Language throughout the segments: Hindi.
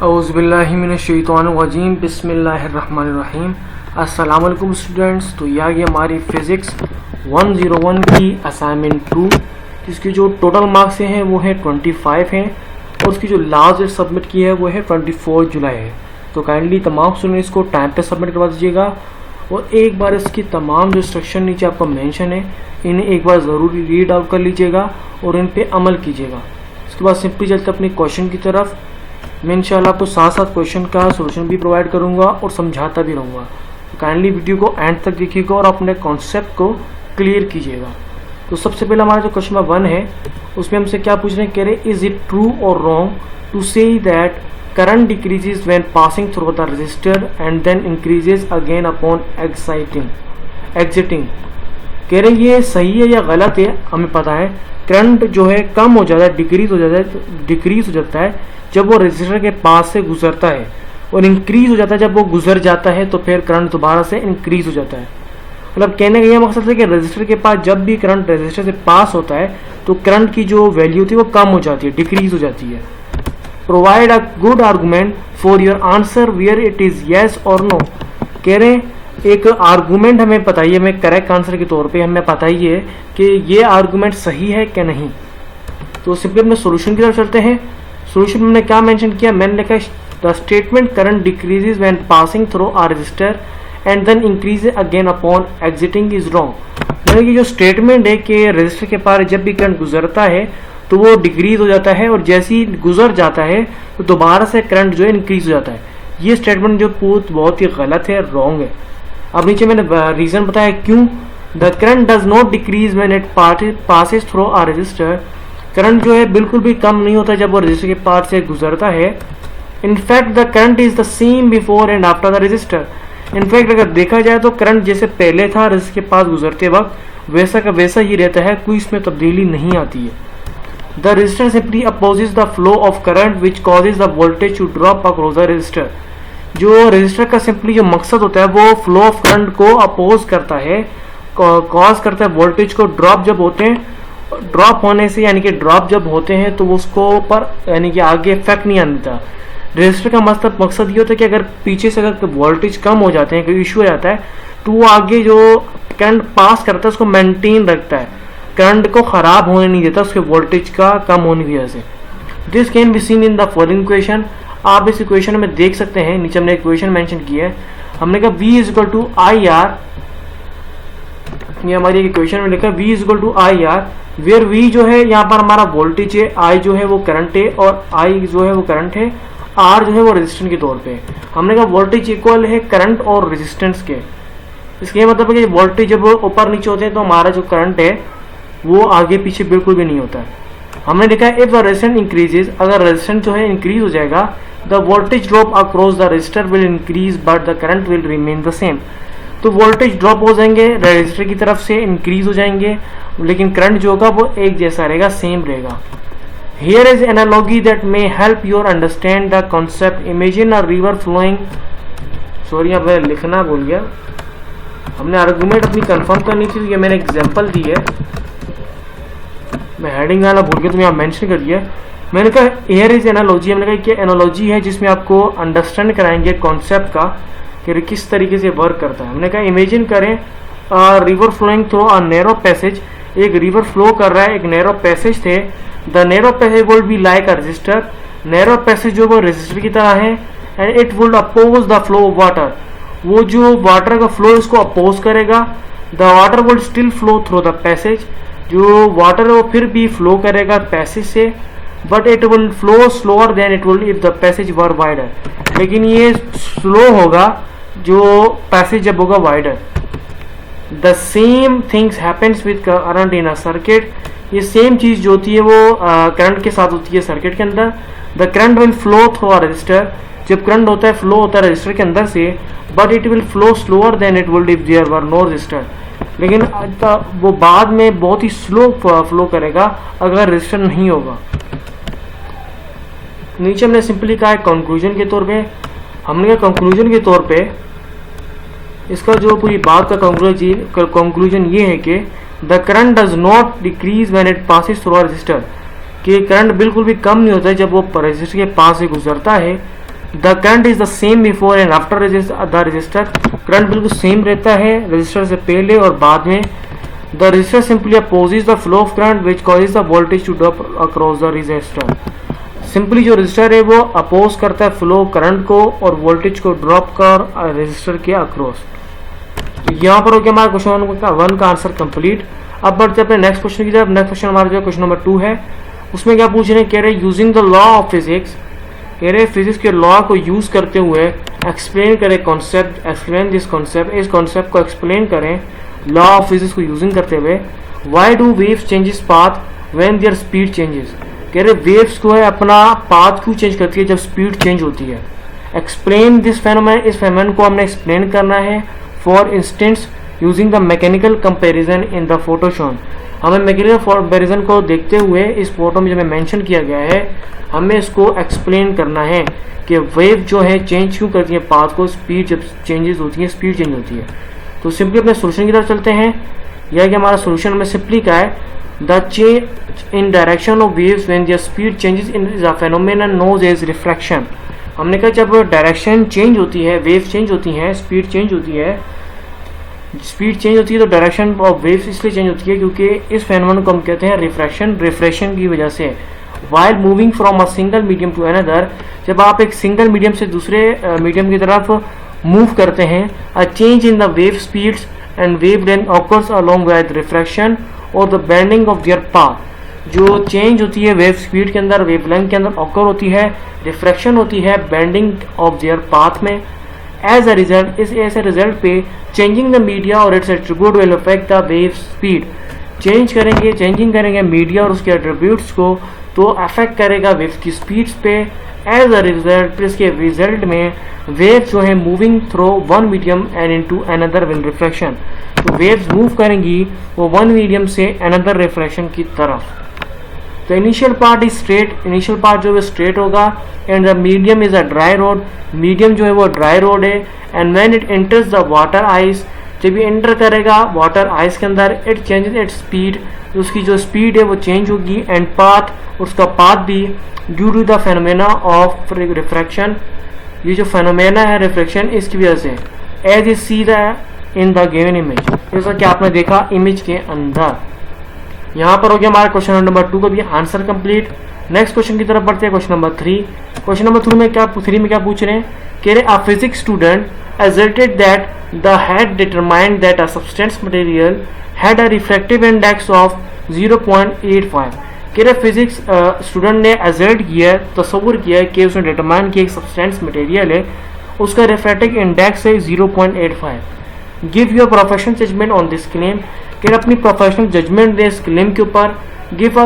औज़ुबिल्लाहिमिनश्शैतानिर्रजीम बिस्मिल्लाहिर्रहमानिर्रहीम। अस्सलाम वालेकुम स्टूडेंट्स। तो यह आगे हमारी फिज़िक्स 101 की असाइनमेंट 2, जिसकी जो टोटल मार्क्स हैं वो है 25 हैं और उसकी जो लास्ट डेट सबमिट की है वो है 24 जुलाई है। तो काइंडली तमाम स्टूडेंट्स को टाइम पे सबमिट करवा दीजिएगा और एक बार इसकी तमाम जो इंस्ट्रक्शन नीचे आपका मेंशन है इन्हें एक बार ज़रूरी रीड आउट कर लीजिएगा और इन पे अमल कीजिएगा। उसके बाद सिंपली चलते अपने क्वेश्चन की तरफ। मैं इंशाल्लाह आपको साथ साथ क्वेश्चन का सॉल्यूशन भी प्रोवाइड करूंगा और समझाता भी रहूँगा। तो काइंडली वीडियो को एंड तक देखिएगा और अपने कॉन्सेप्ट को क्लियर कीजिएगा। तो सबसे पहले हमारा जो क्वेश्चन नंबर 1 है उसमें हमसे क्या पूछ रहे हैं, कह रहे इज इट ट्रू और wrong to say that current decreases when passing through the resistor and then increases again upon exiting. कह रहे ये सही है या गलत है। हमें पता है करंट जो है कम हो जाता है, डिक्रीज हो जाता है जब वो रेजिस्टर के पास से गुजरता है और इंक्रीज हो जाता है जब वो गुजर जाता है, तो फिर करंट दोबारा से इंक्रीज हो जाता है। मतलब कहने का यह मकसद है कि रेजिस्टर के पास जब भी करंट रेजिस्टर से पास होता है तो करंट की जो वैल्यू थी वो कम हो जाती है, डिक्रीज हो जाती है। Provide a good argument for your answer where it is yes और नो। कह रहे हैं एक आर्गूमेंट हमें बताइए, हमें करेक्ट आंसर के तौर पे हमें बताइए कि ये आर्गूमेंट सही है कि नहीं। तो सिंपली अपने सोल्यूशन की तरफ चलते हैं। सोल्यूशन में हमने क्या मेंशन किया, मैंने लिखा the statement current decreases when passing through a resistor and then increases again upon exiting is wrong. यानी कि जो स्टेटमेंट है कि रजिस्टर के पार जब भी करंट गुजरता है तो वो डिक्रीज हो जाता है और जैसे ही गुजर जाता है तो दोबारा से करंट जो है इंक्रीज हो जाता है। ये स्टेटमेंट जो बहुत ही गलत है, रॉन्ग है। अब नीचे मैंने रीजन बताया क्यों। The current does not decrease when it passes through a resistor. Current जो है बिल्कुल भी कम नहीं होता जब वो रजिस्टर के पार से गुजरता है। In fact the current is the same before and after the register. In fact अगर देखा जाए तो करंट जैसे पहले था रजिस्टर के पास गुजरते वक्त वैसा का वैसा ही रहता है, कोई इसमें तब्दीली नहीं आती है। The resistor simply opposes the flow of current which causes the voltage to drop across the resistor. जो रजिस्टर का सिंपली जो मकसद होता है वो फ्लो ऑफ करंट को अपोज करता है, कॉज करता है वोल्टेज को ड्रॉप जब होते हैं, ड्रॉप होने से यानी कि ड्रॉप जब होते हैं तो उसको पर यानी कि आगे इफेक्ट नहीं आने देता। रजिस्टर का मकसद ये होता है कि अगर पीछे से अगर वोल्टेज कम हो जाते हैं, कोई इशू हो जाता है, तो वो आगे जो करंट पास करता है उसको मेंटेन रखता है, करंट को खराब होने नहीं देता उसके वोल्टेज का कम होने की वजह से। This can be seen in the following equation. आप इस इक्वेशन में देख सकते हैं, नीचे हमने इक्वेशन मेंशन की है। हमने कहा V is equal to I R, ये हमारी इक्वेशन में लिखा है V is equal to I R, where V जो है यहाँ पर हमारा वोल्टेज है, I जो है वो करंट है और I जो है वो करंट है, R जो है वो रेजिस्टेंस के तौर पे। हमने कहा वोल्टेज इक्वल है करंट और रेजिस्टेंस के। इसके मतलब है कि वोल्टेज जब ऊपर नीचे होते हैं तो हमारा जो करंट है वो आगे पीछे बिल्कुल भी नहीं होता है। हमने देखा इफ द रेजिस्टेंस इंक्रीजेज, अगर रेजिस्टेंस जो है इंक्रीज हो जाएगा, the voltage drop across the resistor will increase but the current will remain the same. तो वोल्टेज ड्रॉप हो जाएंगे, रेजिस्टर की तरफ से इंक्रीज हो जाएंगे, लेकिन करंट जो होगा वो एक जैसा रहेगा, सेम रहेगा। Here is analogy that may help your understand the concept. Imagine a river flowing, sorry अब मैं लिखना भूल गया, हमने आर्गूमेंट अपनी कंफर्म करनी थी, ये मैंने एग्जांपल दी है, मैं हेडिंग आना भूल गया तो यहाँ मेंशन कर दिया। मैंने कहा हियर इज एनालॉजी, हमने कहा कि एनालॉजी है जिसमें आपको अंडरस्टैंड कराएंगे कॉन्सेप्ट का कि किस तरीके से वर्क करता है। हमने कहा इमेजिन करें river flowing through a narrow passage, एक रिवर फ्लो कर रहा है, एक नैरो पैसेज थे। The narrow passage would be like a resistor, narrow passage जो वो रजिस्टर की तरह है, and it would oppose the flow of water, वो जो वाटर का फ्लो इसको अपोज करेगा। The water would still flow through the passage, जो वाटर है वो फिर भी फ्लो करेगा पैसेज से, but it will flow slower than it will if the passage were wider, लेकिन ये स्लो होगा जो पैसेज जब होगा wider. The same things happens with current in a circuit, ये सेम चीज जो होती है वो करंट के साथ होती है सर्किट के अंदर। The current will flow through a resistor, जब करंट होता है फ्लो होता है रजिस्टर के अंदर से, but it will flow slower than it will if there were no resistor, लेकिन वो बाद में बहुत ही स्लो फ्लो करेगा अगर रजिस्टर नहीं होगा। नीचे हमने सिंपली कहा है कंक्लूजन के तौर पे, हमने कहा कंक्लूजन के तौर पे इसका जो पूरी बात का कंक्लूजन ये है कि the current does not decrease when it passes through a register, कि करंट बिल्कुल भी कम नहीं होता है जब वो रजिस्टर के पास से गुजरता है। The current is the same before and after the resistor, current बिल्कुल सेम रहता है रजिस्टर से पहले और बाद में। The resistor simply opposes the flow of current which causes the voltage to drop across the resistor. Simply जो रजिस्टर है वो अपोज करता है फ्लो करंट को और वोल्टेज को ड्रॉप कर रजिस्टर के अक्रॉस। यहाँ पर हो गया हमारा क्वेश्चन 1 का आंसर कंप्लीट। अब बढ़ते अपने नेक्स्ट क्वेश्चन की तरफ। नेक्स्ट क्वेश्चन हमारा जो क्वेश्चन नंबर 2 है, उसमें क्या पूछ रहे हैं, कह रहे हैं using the law of physics, कह रहे हैं फिजिक्स के लॉ को यूज करते हुए एक्सप्लेन करें कॉन्सेप्ट, एक्सप्लेन दिस कॉन्सेप्ट, इस कॉन्सेप्ट को एक्सप्लेन करें लॉ ऑफ फिजिक्स को यूजिंग करते हुए। Why do waves changes path when their speed changes, कह रहे वेव्स को है अपना पाथ क्यों चेंज करती है जब स्पीड चेंज होती है। एक्सप्लेन दिस फेनोमेन, इस फेनोमेन को हमने एक्सप्लेन करना है। For instance using the mechanical comparison in the photo shown, हमें मैकेनिकल कंपैरिजन को देखते हुए इस फोटो में जो मेंशन किया गया है हमें इसको एक्सप्लेन करना है कि वेव जो है चेंज क्यों करती है पाथ को, स्पीड जब चेंजेस होती है स्पीड चेंज होती है। तो सिंपली अपने सोल्यूशन की तरफ चलते हैं। यह कि हमारा सोल्यूशन में सिंपली क्या है, the change in direction of waves when their speed changes in the phenomenon known as refraction. हमने कहा जब डायरेक्शन चेंज होती है, वेव चेंज होती है, स्पीड चेंज होती है, स्पीड चेंज होती है तो डायरेक्शन ऑफ वेव्स इसलिए चेंज होती है क्योंकि इस फेनोमेनन को हम कहते हैं रिफ्रैक्शन की वजह से। While moving from a single medium to another, जब आप एक सिंगल मीडियम से दूसरे मीडियम की तरफ मूव करते हैं, a change in the wave speeds and wavelength occurs along with refraction और the bending of their path. जो चेंज होती है वेव स्पीड के अंदर, वेव लेंथ के अंदर ऑकर होती है, रिफ्रैक्शन होती है बेंडिंग ऑफ देयर पाथ में। एज अ रिजल्ट, इस ऐसे रिजल्ट पे चेंजिंग द मीडिया और it's attribute will affect the wave speed, changing करेंगे मीडिया और उसके एट्रीब्यूट्स को तो अफेक्ट करेगा वेव की स्पीड्स पे। एज अ रिजल्ट, इसके रिजल्ट में वेव जो है moving through one medium and into another will refraction, तो वेव्स मूव करेंगी वो वन मीडियम से अनदर रिफ्रैक्शन की तरफ। तो initial part is straight, initial part जो है स्ट्रेट होगा and the medium is a dry road, medium जो है वो ड्राई रोड है। And when it enters the water ice, जब ये एंटर करेगा वाटर आइस के अंदर, इट चेंजेस इट्स स्पीड, उसकी जो स्पीड है वो चेंज होगी एंड पाथ, उसका पाथ भी due to the phenomena of refraction, ये जो फेनोमेना है रिफ्रैक्शन इसकी वजह से। As is see in the given image, जैसा कि आपने देखा इमेज के अंदर। यहाँ पर हो गया हमारा क्वेश्चन नंबर 2 का भी आंसर कंप्लीट। नेक्स्ट क्वेश्चन की तरफ बढ़ते हैं, क्वेश्चन नंबर 3। क्वेश्चन नंबर 3 में क्या पूछ रहे हैं, कह रहे a physics student asserted that the had determined that a substance material had a refractive index of 0.85। कह रहे फिजिक्स स्टूडेंट ने असर्ट किया, तस्वुर किया कि उसने डिटरमाइन किया एक सब्सटेंस मटेरियल है उसका रिफ्रैक्टिव इंडेक्स है 0.85। Give your professional judgment on this claim, कह रहे अपनी प्रोफेशनल जजमेंट दे इस क्लेम के ऊपर। Give a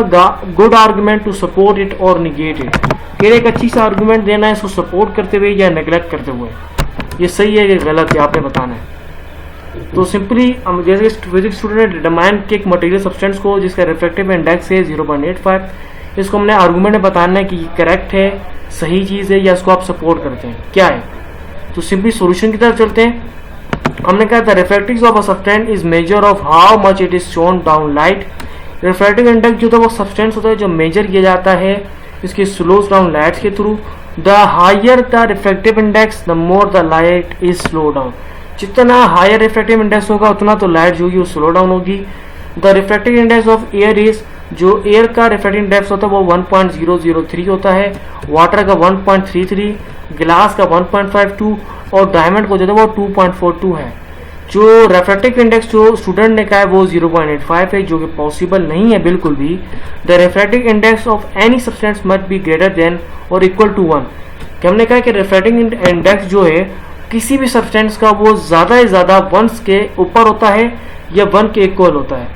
good argument to support it और निगेट इट, कह रहे एक अच्छी सा आर्गुमेंट देना है इसको सपोर्ट करते हुए या नेग्लेक्ट करते हुए, ये सही है कि गलत है आपने बताना है। तो सिंपली हम जैसे फिजिक्स स्टूडेंट ने डिटरमाइन कि एक मटेरियल सब्सटेंस को जिसका रिफ्रैक्टिव इंडेक्स है 0.85, इसको हमने आर्गुमेंट में बताना है कि ये करेक्ट है, सही चीज़ है या इसको आप सपोर्ट करते हैं, क्या है। तो सिंपली सॉल्यूशन की तरफ चलते हैं। हमने कहा था refractive of a substance is measure of how much it is shown down light. Refractive index जो था वो सब्सटेंस होता है जो मेजर किया जाता है इसके स्लोज डाउन लाइट्स के थ्रू। The higher the refractive index the more the light is slow down, जितना हायर रिफ्रैक्टिव इंडेक्स होगा उतना तो लाइट जो होगी वो स्लो डाउन होगी। The refractive index of air is, जो एयर का रिफ्रैक्टिव इंडेक्स होता है वो 1.003 होता है, वाटर का 1.33, ग्लास का 1.52 और डायमंड को जो है वो 2.42 है। जो रिफ्रैक्टिव इंडेक्स जो स्टूडेंट ने कहा है वो 0.85 है, जो कि पॉसिबल नहीं है बिल्कुल भी। The refractive index of any substance must be greater than और इक्वल टू 1। कि हमने कहा कि रिफ्रैक्टिव इंडेक्स जो है किसी भी सब्सटेंस का वो ज़्यादा से ज़्यादा 1 के ऊपर होता है या 1 के इक्वल होता है।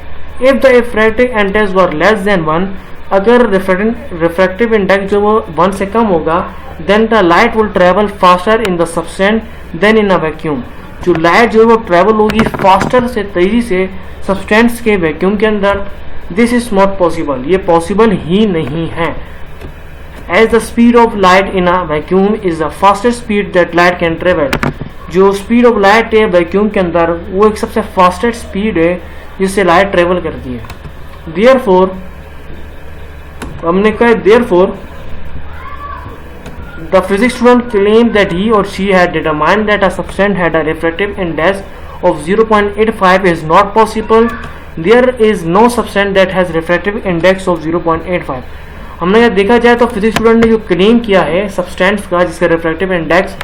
If the refractive index were less than 1, अगर रिफ्रैक्टिव इंडेक्स जो वो 1 से कम होगा, then the light will travel faster in the substance than in a vacuum. जो लाइट जो है वो ट्रेवल होगी फास्टर से, तेजी से सब्सटेंस के वैक्यूम के अंदर। दिस इज नॉट पॉसिबल, ये पॉसिबल ही नहीं है। As the speed of light in a vacuum is the fastest speed that light can travel. जो स्पीड ऑफ लाइट है वैक्यूम के अंदर वो एक सबसे फास्टेस्ट स्पीड है जिससे लाइट ट्रेवल करती है। देयरफॉर हमने कहा therefore The physics student claimed that he or she had determined that a substance had a refractive index of 0.85 is not possible. There is no substance that has refractive index of 0.85. हमने यह देखा जाए तो फिजिक्स स्टूडेंट ने जो क्लेम किया है सब्सटेंस का जिसका रिफ्रैक्टिव इंडेक्स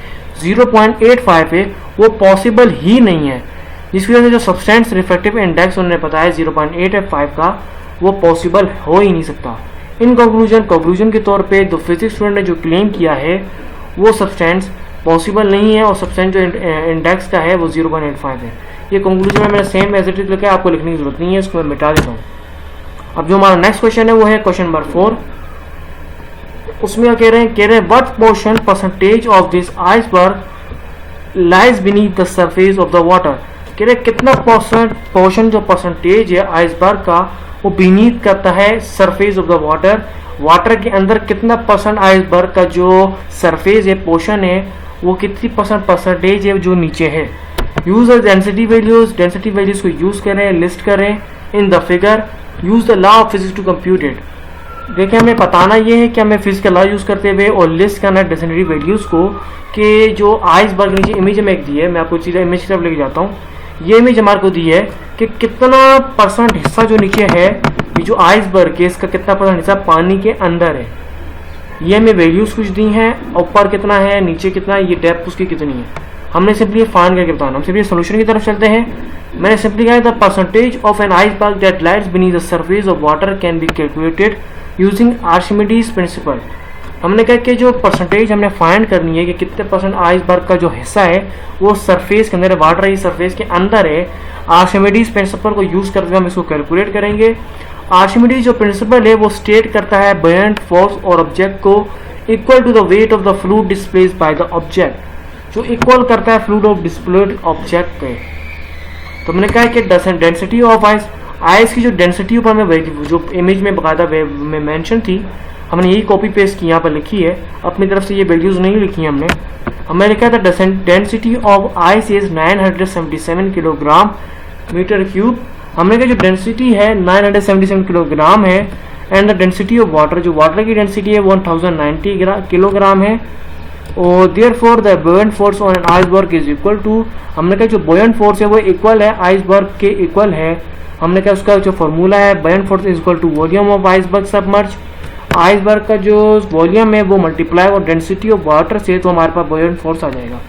0.85 है वो पॉसिबल ही नहीं है, जिसकी वजह से जो सब्सटेंस रिफ्रैक्टिव इंडेक्स उन्होंने बताया 0.85 का वो पॉसिबल हो ही नहीं सकता। इन कंक्लूजन के तौर पे जो फिजिक्स स्टूडेंट ने जो क्लेम किया है वो सब्सटेंस पॉसिबल नहीं है और सब्सटेंस जो इंडेक्स का है वो 0.85 है। ये कंक्लूजन में मैंने सेम एज इट इज लिखा है, आपको लिखने की जरूरत नहीं है, इसको मैं मिटा देता हूँ। अब जो हमारा नेक्स्ट क्वेश्चन है वो है क्वेश्चन नंबर 4। उसमें कह रहे हैं what portion percentage of this iceberg lies beneath the surface of the water. कह रहे कितना पोर्शन जो परसेंटेज है आइसबर्ग का वो बीनीथ करता है surface of the water. Water के अंदर कितना परसेंट आइसबर्ग का जो सरफेस है पोर्शन है वो कितनी परसेंटेज है जो नीचे है। यूज द डेंसिटी वैल्यूज को यूज करें, लिस्ट करें in the figure, use the law of physics to compute it. देखिए हमें बताना ये है कि हमें फिजिक्स का लॉ यूज करते हुए और लिस्ट करना है डेंसिटी वैल्यूज को कि जो आइसबर्ग नीचे इमेज में एक दी है, मैं आपको चीज़ इमेज की तरफ लेके जाता हूँ। ये इमेज हमारे को दी है कि कितना परसेंट हिस्सा जो नीचे है ये जो आइसबर्ग है इसका कितना परसेंट हिस्सा पानी के अंदर है। ये हमें वैल्यूज कुछ दी हैं, ऊपर कितना है नीचे कितना है, ये डेप्थ उसकी कितनी है, हमने सिंपली फाइंड करके बताना। हम सिंपली सोल्यूशन की तरफ चलते हैं। मैंने सिंपली कहा the percentage of an iceberg that lies beneath the surface of water can be calculated using Archimedes principle. हमने कहा कि जो परसेंटेज हमने फाइंड करनी है कि कितने परसेंट आइसबर्ग का जो हिस्सा है वो सरफेस के अंदर है, वाटर ही सरफेस के अंदर है। आर्शिमिडीज प्रिंसिपल को यूज करते हुए हम इसको कैलकुलेट करेंगे। आर्शिमिडीज जो प्रिंसिपल है वो स्टेट करता है बयंट फोर्स और ऑब्जेक्ट को equal to the weight of the fluid displaced by the object, जो इक्वल करता है फ्लूइड ऑफ डिस्प्लेड ऑब्जेक्ट पे। तो मैंने कहा कि डेंसिटी ऑफ आइस की जो डेंसिटी ऊपर में जो इमेज में बकायदा में मेंशन थी हमने यही कॉपी पेस्ट की यहाँ पर लिखी है, अपनी तरफ से ये वैल्यूज नहीं लिखी है हमने लिखा था density of ice is 977 kilogram metre cube. हमने कहा जो डेंसिटी है 977 किलोग्राम है and the density of water, जो वाटर की डेंसिटी है 1090 किलोग्राम है। और therefore the buoyant force on an iceberg is equal to, हमने कहा जो बुओयंट फोर्स है वो इक्वल है आइसबर्ग के इक्वल है। हमने कहा उसका जो फॉर्मूला है buoyant force is equal to volume of iceberg submerge. Iceberg का जो वॉल्यूम है वो मल्टीप्लाई और डेंसिटी ऑफ वाटर से, तो हमारे पास बुओयंट फोर्स आ जाएगा।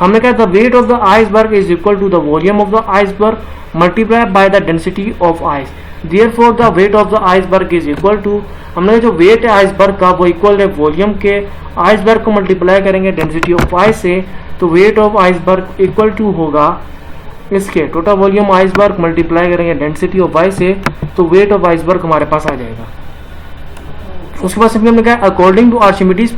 हमने कहा the weight of the iceberg is equal to the volume of the iceberg multiply by the density of ice. Therefore the weight of the iceberg is equal to, हमने जो वेट है आइसबर्ग का वो इक्वल है वॉल्यूम के, आइसबर्ग को मल्टीप्लाई करेंगे डेंसिटी ऑफ आइस से, तो weight of iceberg equal to होगा इसके टोटल वॉल्यूम आइसबर्ग मल्टीप्लाई करेंगे डेंसिटी ऑफ आइस से, तो वेट ऑफ आइसबर्ग हमारे पास आ जाएगा। उसके बाद सिंपली हमने कहा अकॉर्डिंग टू आर्शिमिडीज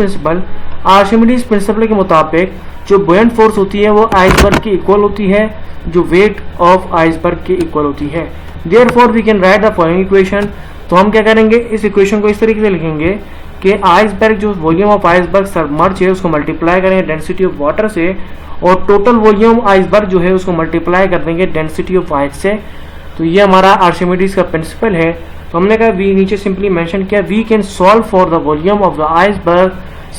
प्रिंसिपल के मुताबिक जो बुओयंट फोर्स होती है वो आइसबर्ग की इक्वल होती है, जो वेट ऑफ आइसबर्ग की इक्वल होती है। Therefore we can write the following equation. तो हम क्या करेंगे, इस इक्वेशन को इस तरीके से लिखेंगे कि आइसबर्ग जो वॉल्यूम ऑफ आइसबर्ग सबमर्ज है उसको मल्टीप्लाई करेंगे डेंसिटी ऑफ वाटर से, और टोटल वॉल्यूम आइसबर्ग जो है उसको मल्टीप्लाई कर देंगे डेंसिटी ऑफ आइस से। तो ये हमारा आर्शिमिडीज का प्रिंसिपल है। तो हमने कहा वी नीचे सिंपली मेंशन किया we can solve for the volume of the iceberg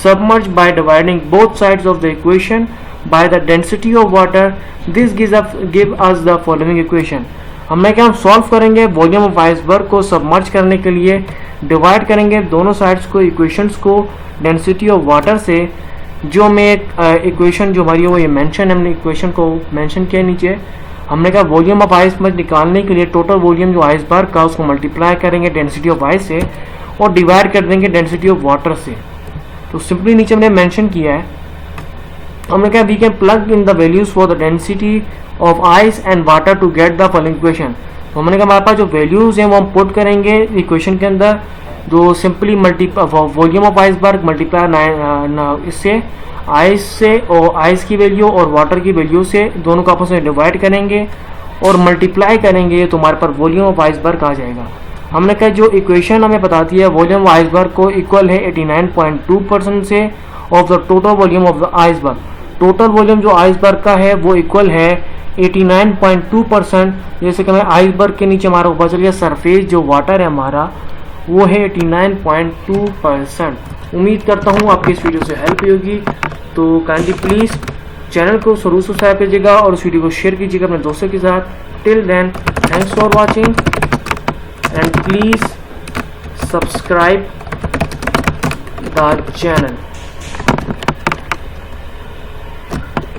submerge by dividing both sides of the equation by the density of water. This give us the following equation. हमने क्या, हम सॉल्व करेंगे वॉल्यूम ऑफ आइसबर्ग को सबमर्ज करने के लिए, डिवाइड करेंगे दोनों साइड्स को इक्वेशंस को डेंसिटी ऑफ वाटर से। जो में इक्वेशन जो हमारी वो ये मेंशन, हमने इक्वेशन को मेंशन किया नीचे। हमने कहा वॉल्यूम ऑफ आइसबर्ग निकालने के लिए टोटल वॉल्यूम जो आइसबर्ग का उसको मल्टीप्लाई करेंगे डेंसिटी ऑफ आइस से और डिवाइड कर देंगे डेंसिटी ऑफ वाटर से। तो सिंपली नीचे हमने मेंशन किया है, हमने कहा we can plug in the values for the density of ice and water to get the following equation. तो हमने कहा हमारे पास जो वैल्यूज हैं वो हम पुट करेंगे इक्वेशन के अंदर, जो simply volume of iceberg multiply इससे आइस से और आइस की वैल्यू और वाटर की वैल्यू से दोनों को आपस में डिवाइड करेंगे और मल्टीप्लाई करेंगे, तो हमारे पास वॉल्यूम ऑफ आइसबर्ग आ जाएगा। हमने कहा जो इक्वेशन हमें बताती है वॉल्यूम ऑफ आइसबर्ग को इक्वल है 89.2% से of the total volume of the iceberg. Total volume जो आइसबर्ग का है वो इक्वल है 89.2%। जैसे कि हमें आइसबर्ग के नीचे हमारा ऊपर चलिए सरफेस जो वाटर है हमारा वो है 89.2%। उम्मीद करता हूँ आपके इस वीडियो से हेल्प होगी। तो काइंडली प्लीज़ चैनल को जरूर सब्सक्राइब कीजिएगा और इस वीडियो को शेयर कीजिएगा अपने दोस्तों के साथ। Till then thanks for watching and please subscribe the channel.